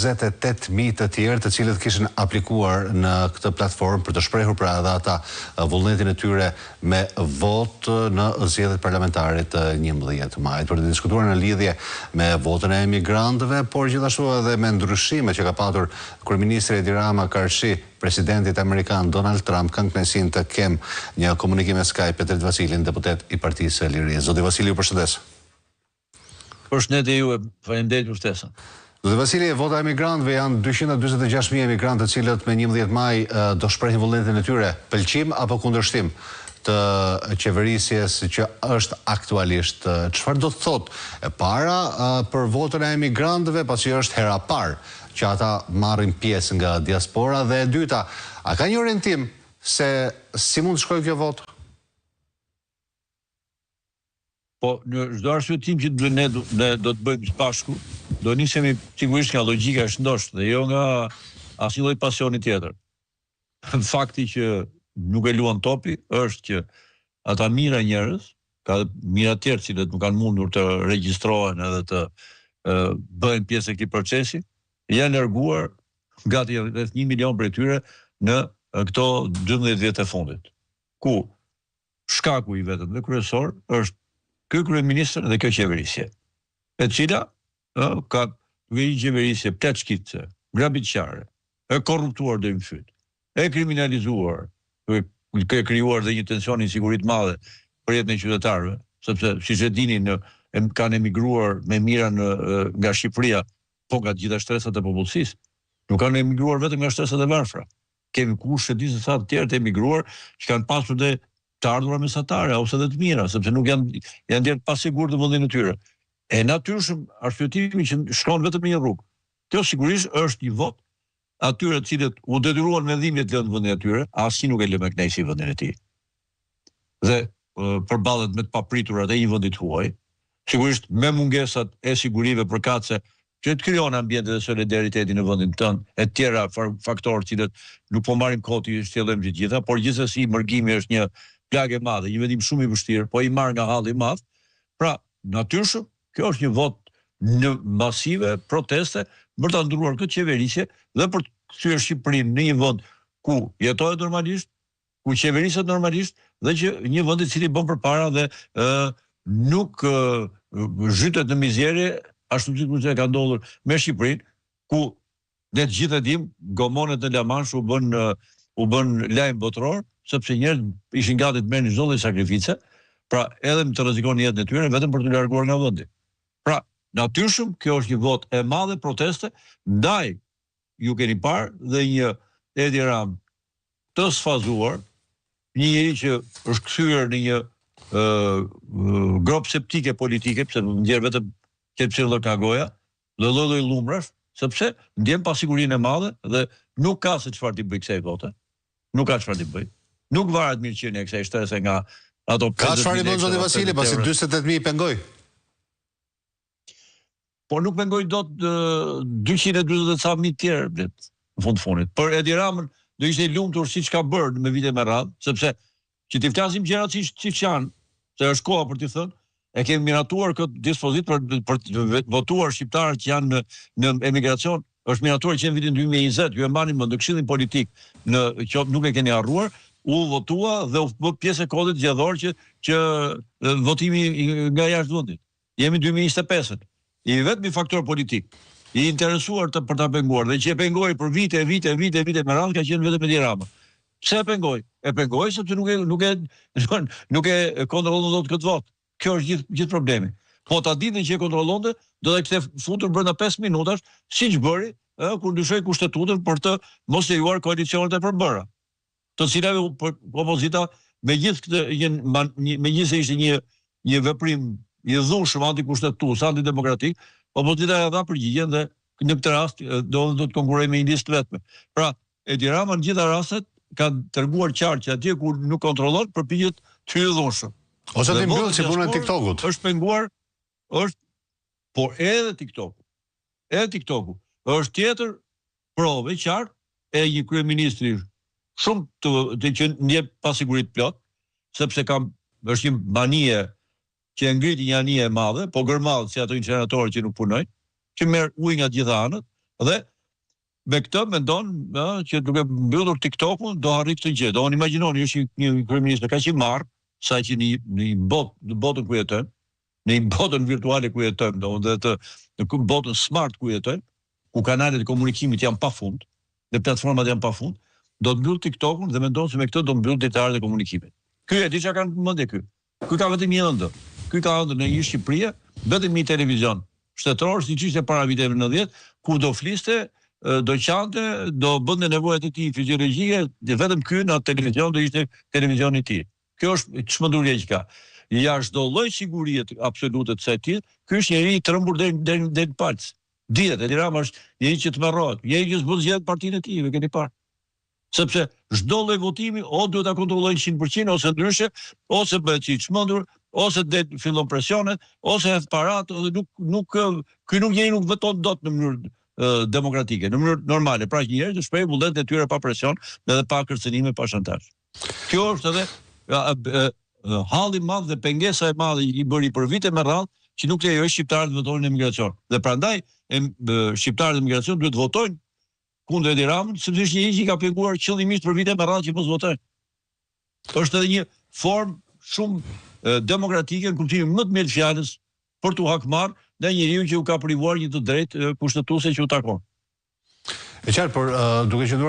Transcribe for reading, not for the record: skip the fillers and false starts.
28.000 të tjerë të cilët kishin aplikuar në këtë platformë për të shprehur pra edhe ata vullnetin e tyre me votë në zgjedhjet parlamentare të 11 majit, për të diskutuar në lidhje me votën e emigrantëve, por gjithashtu edhe me ndryshimet që ka patur kryeministri Edi Rama Karshi, presidentit amerikan Donald Trump, kanë kënaqësinë të kem një komunikim me Skype Petrit Vasilin, deputet i Partisë së Lirisë. Zoti Vasili, ju përshëndes. Përshëndetje juve, faleminderit për ftesën. Zoti Vasili, vota e emigrantëve janë 246.000 emigrantë të cilët me 11 maj do shprehin vullnetin e tyre, pëlqim apo kundërshtim të qeverisjes që është aktualisht. Çfarë do të thotë e para për votën e emigrantëve, pasi është hera parë që ata marrin pjesë nga diaspora, dhe e dyta, a ka një orientim se si mund të shkojë kjo votë? Po, në çdo arsyetim që ne do të bëjmë së bashku, do nisemi sigurisht nga logjika e shëndoshtë dhe jo nga asnjë lloj pasioni tjetër. Fakti që nuk e luan topi është që ata mira njerëz, ka mira të tjerë cilët nuk kanë mundur të regjistrohen edhe të bëhen pjesë e këtij procesi, janë larguar gati rreth 1 milion prej tyre në këto 12 vjet e fundit. Ku shkaku i vetëm dhe kryesor është ky kryeministër dhe kjo qeverisje, e cila ka një qeverisje pleçkitse, grabitqare, e korruptuar deri në fyt, e kriminalizuar, ka krijuar dhe një tension insiguri të madhe për jetën e qytetarëve, sepse siç e dini kanë emigruar me mira nga Shqipëria, po nga të gjitha shtresat e popullsisë. Nuk kanë emigruar vetëm nga shtresat e varfra. Kemi kushte disa sa të tjerë të emigruar që kanë pasur dhe të ardhura mesatare ose dhe të mira, sepse nuk janë dhënë pa sigurt në vendin e tyre. E natyrshëm arsyetimi që shkon vetëm në një rrugë. Kjo sigurisht është një vot atyre të cilët u detyruan me dhimbje të lënë vendin e tyre, asnjë nuk e lë me kënaqësi vendin e tij. Dhe përballet me të papriturat e një vendi të huaj, sigurisht me mungesat e sigurive përkatëse që të krijon ambient dhe solidariteti në vendin tënd, e tjera faktorë që nuk po marrim kohë të shtjellojmë të gjitha, por gjithsesi mërgimi është një plagë e madhe, një vendim shumë i vështirë, po i marr nga halli i madh. Pra, natyrshëm, kjo është një vot në masive proteste për ta ndruar këtë qeverisje dhe për të kthyer Shqipërinë në një vend ku jetohet normalisht, ku qeveriset normalisht dhe që një vend i cili bën përpara dhe nuk zhytet në mizerje, ashtu siç ka ndodhur me Shqipërinë, ku ne të gjithë e dimë, gomonet në La Manche u bën lajm botror, sepse njerëzit ishin gati të merrnin çdo lloj sakrifice, pra edhe të rrezikonin jetën e tyre vetëm për të larguar nga vendi. Pra, natyrshëm, kjo është një vot e madhe proteste ndaj, ju keni parë, dhe një Edi Ram të sfazuar, një njeri që është kthyer në një grop septike politike, pse ndjer vetëm qetësirë ka goja, dhe lloj lumrash, sepse ndjen pasigurinë e madhe dhe nuk ka se çfarë t'i bëj kësaj vote. Nuk ka çfarë t'i bëj. Nuk varet mirëqenia e kësaj shtrese nga ato. Ka çfarë i bën zoti Vasili, pasi 48.000 pengoj? Por nuk pengoj dot 240.000 tjerë në fund fundit. Për Edi Ramën do ishte i lumtur siç ka bërë me vite me radhë, sepse që t'i flasim gjërat siç janë, se është koha për t'i thënë, e kemi miratuar këtë dispozit për të votuar shqiptarët që janë në emigracion, është miratuar që në vitin 2020, ju e mbani mend në Këshillin Politik, nuk e keni harruar, u votua dhe u bë pjesë e kodit zgjedhor që votimi nga jashtë vendit. Jemi 2025. I vetmi faktor politik i interesuar për ta penguar dhe që e pengoi për vite me radhë ka qenë vetëm Edi Rama. Pse e pengoi? E pengoi sepse nuk e kontrollon dot këtë votë. Kjo është gjithë problemi. Po ta ditë që e kontrollonte, do të kishte futur brenda 5 minutash, siç bëri, kur ndryshoi kushtetutën për të mos lejuar koalicionet e përbëra. Të cilave opozita megjithëse ishte një veprim i dhushëm antikushtetues, antidemokratik, opozita dha përgjigjen dhe në këtë rast do të konkurrojë me një listë vetme. Pra, Edi Rama në gjitha rastet ka treguar qartë që atje ku nuk kontrollon përpiqet të hyjë dhushëm. Ose të mbyllë si punën e TikTokut. Është penguar, por edhe TikToku. Edhe TikToku është tjetër provë qartë e një kryeministri shumë që ndjep pasiguri të plot, sepse është një manie që e ngriti një anije e madhe, po gërmallë si ato incineratorë që nuk punojnë, që merr ujë nga të gjitha anët dhe me këtë mendon që duke mbyllur TikTokun do arrit të gjë. Do imagjinoni është një kryeminist kaq i marr, sa që në botën ku jetojmë, në botën virtuale ku jetojmë, në botën smart ku jetojmë, ku kanalet e komunikimit janë pafund, dhe platformat janë pafund, do të mbyll TikTokun dhe mendon se me këtë do mbyll detajlet e komunikimit. Ky e di çka kanë mendje ky. Ky ka vetëm një ëndër. Ky ka ëndër në Shqipëri, vetëm një televizion shtetëror, siç ishte para viteve 90, ku do fliste, do qante, do bënte nevojat e tij fiziologjike, dhe vetëm ky në televizion do ishte televizioni i tij. Kjo është çmenduria që ka. Jashtë çdo lloj sigurie absolute të saj tjetër, ky është njëri i trembur deri në palc. Dihet, Edi Rama është njëri që të merrohet, njëri që s'bën zgjedhje partinë e tij, e keni parë. Sepse çdo lloj votimi o duhet ta kontrollojnë 100% ose ndryshe, ose bëhet si çmendur, ose fillon presionet, ose hedh parat, ky njeri nuk voton dot në mënyrë demokratike, në mënyrë normale, pra njerëz të shpreh vullnetin e tyre pa presion dhe pa kërcënime, pa shantazh. Kjo është edhe halli i madh dhe pengesa e madhe i bëri për vite me radhë që nuk lejoi shqiptarët të votojnë në emigracion. Dhe prandaj shqiptarët e emigracion duhet votojnë kundër Edi Ramën, sepse është një që ka penguar qëllimisht për vite me radhë që mos votojnë. Është edhe një formë shumë demokratike në kuptimin më të mirë të fjalës për t'u hakmarrë dhe njeriu që u ka privuar një të drejtë kushtetuese që u takon. E qartë, por duke qenë